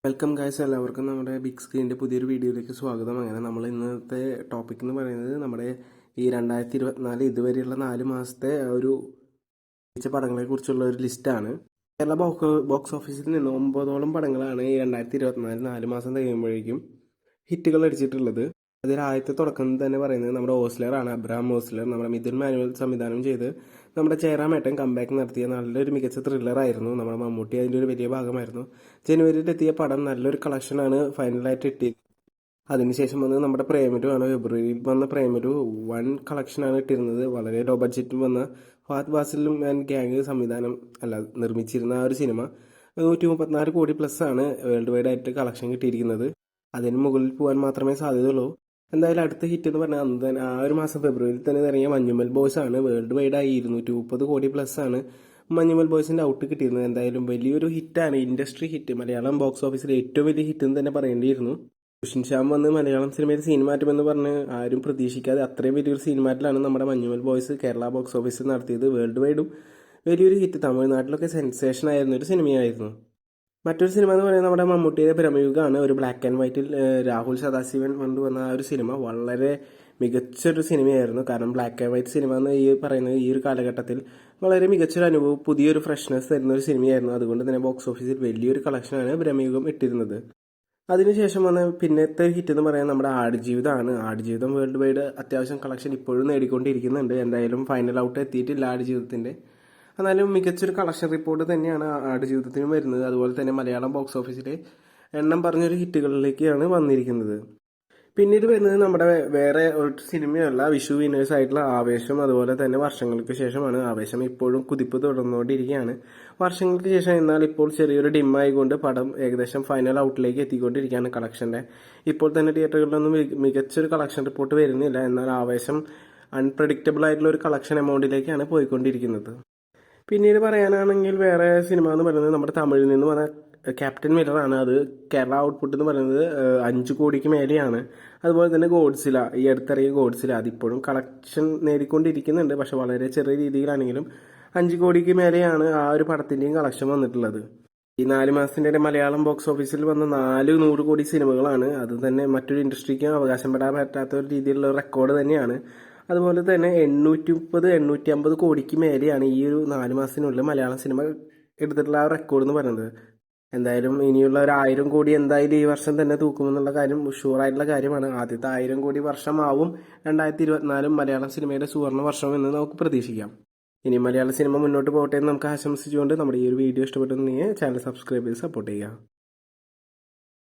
Welcome guys, എല്ലാവർക്കും നമ്മുടെ big സ്ക്രീനിൻ്റെ പുതിയൊരു വീഡിയോയിലേക്ക് സ്വാഗതം. അങ്ങനെ നമ്മൾ ഇന്നത്തെ ടോപ്പിക് എന്ന് പറയുന്നത് നമ്മുടെ ഈ 2024 ഇതുവരെയുള്ള 4 മാസത്തെ ഒരു മികച്ച പടങ്ങളെ കുറിച്ചുള്ള ഒരു ലിസ്റ്റാണ്. കേരള ബോക്സ് ഓഫീസിൽ നിന്ന് 9ഓളം പടങ്ങളാണ് ഈ 2024 4 മാസം കഴിയുമ്പോഴേക്കും ഹിറ്റുകൾ അടിച്ചിട്ടുള്ളത്. അതിൽ ആദ്യത്തെ തുടക്കം തന്നെ പറയുന്നത് നമ്മുടെ ഓസ്ലറാണ്. അബ്രഹാം ഓസ്ലർ നമ്മുടെ മിഥുൻ മാനുവൽ സംവിധാനം ചെയ്ത് നമ്മുടെ ജയറാമേട്ടൻ കംബാക്ക് നടത്തിയ നല്ലൊരു മികച്ച ത്രില്ലറായിരുന്നു. നമ്മുടെ മമ്മൂട്ടി അതിൻ്റെ ഒരു വലിയ ഭാഗമായിരുന്നു. ജനുവരിയിൽ എത്തിയ പടം നല്ലൊരു കളക്ഷനാണ് ഫൈനലായിട്ട് ഇട്ടിയത്. അതിനുശേഷം വന്ന് നമ്മുടെ പ്രേമലു ആണ്. ഫെബ്രുവരിയിൽ വന്ന പ്രേമലു വൺ കളക്ഷനാണ് ഇട്ടിരുന്നത്. വളരെ ലോ ബഡ്ജറ്റിൽ വന്ന ഫഹദ് ഫാസിലും ആൻഡ് ഗ്യാങ് സംവിധാനം നിർമ്മിച്ചിരുന്ന ആ ഒരു സിനിമ 134 കോടി പ്ലസ് ആണ് വേൾഡ് വൈഡ് ആയിട്ട് കളക്ഷൻ കിട്ടിയിരിക്കുന്നത്. അതിന് മുകളിൽ പോകാൻ മാത്രമേ സാധ്യതയുള്ളൂ. എന്തായാലും അടുത്ത ഹിറ്റ് എന്ന് പറഞ്ഞാൽ അന്ന് തന്നെ ആ ഒരു മാസം ഫെബ്രുവരിയിൽ തന്നെ ഇറങ്ങിയ മഞ്ഞുമൽ ബോയ്സ് ആണ്. വേൾഡ് വൈഡ് ആയി 230 കോടി പ്ലസ് ആണ് മഞ്ഞുമൽ ബോയ്സിന്റെ ഔട്ട് കിട്ടിയിരുന്നത്. എന്തായാലും വലിയൊരു ഹിറ്റാണ്, ഇൻഡസ്ട്രി ഹിറ്റ്, മലയാളം ബോക്സ് ഓഫീസിലെ ഏറ്റവും വലിയ ഹിറ്റ് എന്ന് തന്നെ പറയേണ്ടിയിരുന്നു. സുഷിൻ ശ്യാം വന്ന് മലയാളം സിനിമയിൽ സീൻ മാറ്റുമെന്ന് പറഞ്ഞ് ആരും പ്രതീക്ഷിക്കാതെ അത്രയും വലിയൊരു സീൻ മാറ്റിലാണ് നമ്മുടെ മഞ്ഞുമൽ ബോയ്സ് കേരള ബോക്സ് ഓഫീസിൽ നടത്തിയത്. വേൾഡ് വൈഡും വലിയൊരു ഹിറ്റ്, തമിഴ്നാട്ടിലൊക്കെ സെൻസേഷൻ ആയിരുന്ന ഒരു സിനിമയായിരുന്നു. മറ്റൊരു സിനിമ എന്ന് പറയുന്നത് നമ്മുടെ മമ്മൂട്ടിയുടെ ഭ്രമയുഗമാണ്. ഒരു ബ്ലാക്ക് ആൻഡ് വൈറ്റിൽ രാഹുൽ സദാശിവൻ കൊണ്ടുവന്ന ആ ഒരു സിനിമ വളരെ മികച്ചൊരു സിനിമയായിരുന്നു. കാരണം ബ്ലാക്ക് ആൻഡ് വൈറ്റ് സിനിമ എന്ന് പറയുന്നത് ഈ ഒരു കാലഘട്ടത്തിൽ വളരെ മികച്ചൊരു അനുഭവം, പുതിയൊരു ഫ്രഷ്നെസ് തരുന്ന ഒരു സിനിമയായിരുന്നു. അതുകൊണ്ട് തന്നെ ബോക്സ് ഓഫീസിൽ വലിയൊരു കളക്ഷനാണ് ഭ്രമയുഗം ഇട്ടിരുന്നത്. അതിനുശേഷം വന്ന പിന്നത്തെ ഹിറ്റ് എന്ന് പറയുന്നത് നമ്മുടെ ആടുജീവിതമാണ്. ആടുജീവിതം വേൾഡ് വൈഡ് അത്യാവശ്യം കളക്ഷൻ ഇപ്പോഴും നേടിക്കൊണ്ടിരിക്കുന്നുണ്ട്. എന്തായാലും ഫൈനൽ ഔട്ട് എത്തിയിട്ടില്ല ആടുജീവിതത്തിന്റെ. എന്നാലും മികച്ചൊരു കളക്ഷൻ റിപ്പോർട്ട് തന്നെയാണ് ആടുജീവിതത്തിനും വരുന്നത്. അതുപോലെ തന്നെ മലയാളം ബോക്സ് ഓഫീസിലെ എണ്ണം പറഞ്ഞൊരു ഹിറ്റുകളിലേക്കാണ് വന്നിരിക്കുന്നത്. പിന്നീട് വരുന്നത് നമ്മുടെ വേറെ ഒരു സിനിമയല്ല, വിഷു വിന്നേഴ്സ് ആയിട്ടുള്ള ആവേശം. അതുപോലെ തന്നെ വർഷങ്ങൾക്ക് ശേഷമാണ്. ആവേശം ഇപ്പോഴും കുതിപ്പ് തുടർന്നുകൊണ്ടിരിക്കുകയാണ് വർഷങ്ങൾക്ക് ശേഷം. എന്നാൽ ഇപ്പോൾ ചെറിയൊരു ഡിമ്മായിക്കൊണ്ട് പടം ഏകദേശം ഫൈനൽ ഔട്ടിലേക്ക് എത്തിക്കൊണ്ടിരിക്കുകയാണ് കളക്ഷന്റെ. ഇപ്പോൾ തന്നെ തിയേറ്ററുകളിലൊന്നും മികച്ചൊരു കളക്ഷൻ റിപ്പോർട്ട് വരുന്നില്ല. എന്നാൽ ആവേശം അൺപ്രഡിക്റ്റബിൾ ആയിട്ടുള്ള ഒരു കളക്ഷൻ എമൗണ്ടിലേക്കാണ് പോയിക്കൊണ്ടിരിക്കുന്നത്. പിന്നീട് പറയാനാണെങ്കിൽ വേറെ സിനിമ എന്ന് പറയുന്നത് നമ്മുടെ തമിഴിൽ നിന്ന് വന്ന ക്യാപ്റ്റൻ മില്ലറാണ്. അത് കേരള ഔട്ട്പുട്ട് എന്ന് പറയുന്നത് 5 കോടിക്ക് മേലെയാണ്. അതുപോലെ തന്നെ ഗോഡ്സില, ഈ അടുത്തിറങ്ങിയ ഗോഡ്സില, അതിപ്പോഴും കളക്ഷൻ നേടിക്കൊണ്ടിരിക്കുന്നുണ്ട്. പക്ഷെ വളരെ ചെറിയ രീതിയിലാണെങ്കിലും 5 കോടിക്ക് മേലെയാണ് ആ ഒരു പടത്തിന്റെയും കളക്ഷൻ വന്നിട്ടുള്ളത്. ഈ 4 മാസത്തിന്റെ മലയാളം ബോക്സ് ഓഫീസിൽ വന്ന 400 കോടി സിനിമകളാണ്. അത് തന്നെ മറ്റൊരു ഇൻഡസ്ട്രിക്കും അവകാശപ്പെടാൻ പറ്റാത്ത ഒരു രീതിയിലുള്ള റെക്കോർഡ് തന്നെയാണ്. അതുപോലെ തന്നെ 830-850 കോടിക്ക് മേലെയാണ് ഈ ഒരു 4 മാസത്തിനുള്ളിൽ മലയാളം സിനിമ എടുത്തിട്ടുള്ള ആ റെക്കോർഡ് എന്ന് പറയുന്നത്. എന്തായാലും ഇനിയുള്ള ഒരു 1000 കോടി എന്തായാലും ഈ വർഷം തന്നെ തൂക്കുമെന്നുള്ള കാര്യം ഷുവറായിട്ടുള്ള കാര്യമാണ്. ആദ്യത്തെ 1000 കോടി വർഷമാവും 2024 മലയാളം സിനിമയുടെ സുവർണ്ണ വർഷം എന്ന് നമുക്ക് പ്രതീക്ഷിക്കാം. ഇനി മലയാള സിനിമ മുന്നോട്ട് പോകട്ടെ എന്ന് നമുക്ക് ആശംസിച്ചുകൊണ്ട് നമ്മുടെ ഈ ഒരു വീഡിയോ ഇഷ്ടപ്പെട്ടെന്നുണ്ടെങ്കിൽ ചാനൽ സബ്സ്ക്രൈബ് ചെയ്ത് സപ്പോർട്ട് ചെയ്യുക.